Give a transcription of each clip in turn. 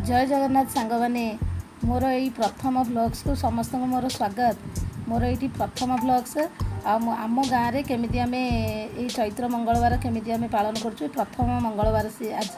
जय जगन्नाथ सांग मैंने मोर यही प्रथम ब्लॉग्स को समस्त मोर स्वागत। मोर ये प्रथम ब्लॉग्स आम गाँव में केमी आम ये चैत्र मंगलवार केमी आम पालन कर प्रथम मंगलवार से आज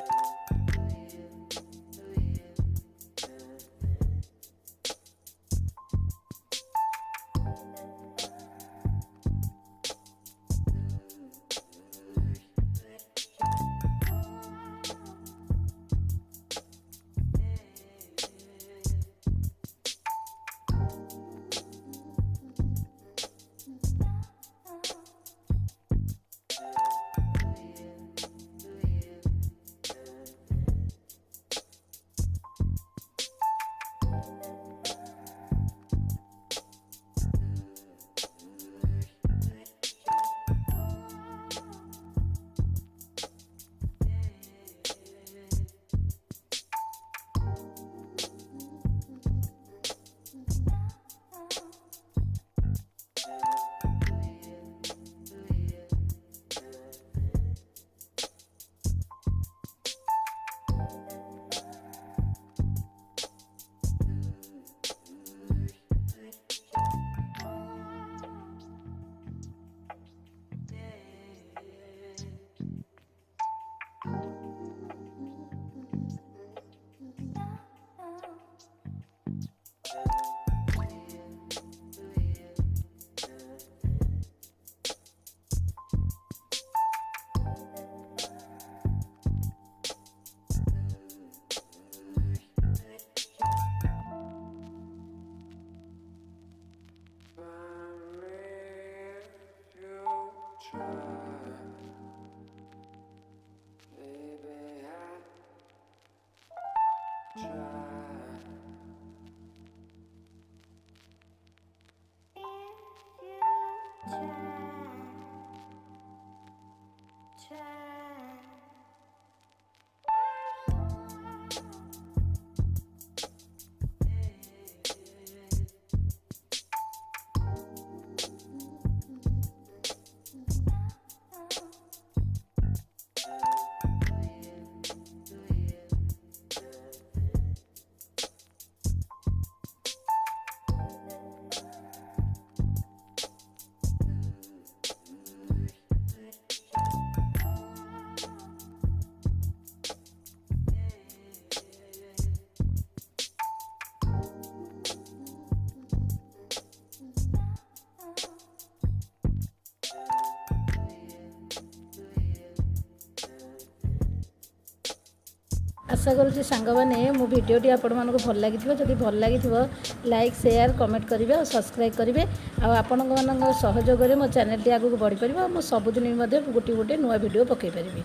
आशा करुँच सांग मैंने मो भिडटी आपण मानक भल लगी जदि भल लगी लाइक शेयर कमेंट करेंगे और सब्सक्राइब करेंगे आपण मान सहयोग मो चैनल आगे बढ़ी पार मो सबुदिन गोटे गोटे नुआ भिड पकई पारि।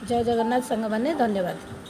जय जगन्नाथ सांग मैंने धन्यवाद।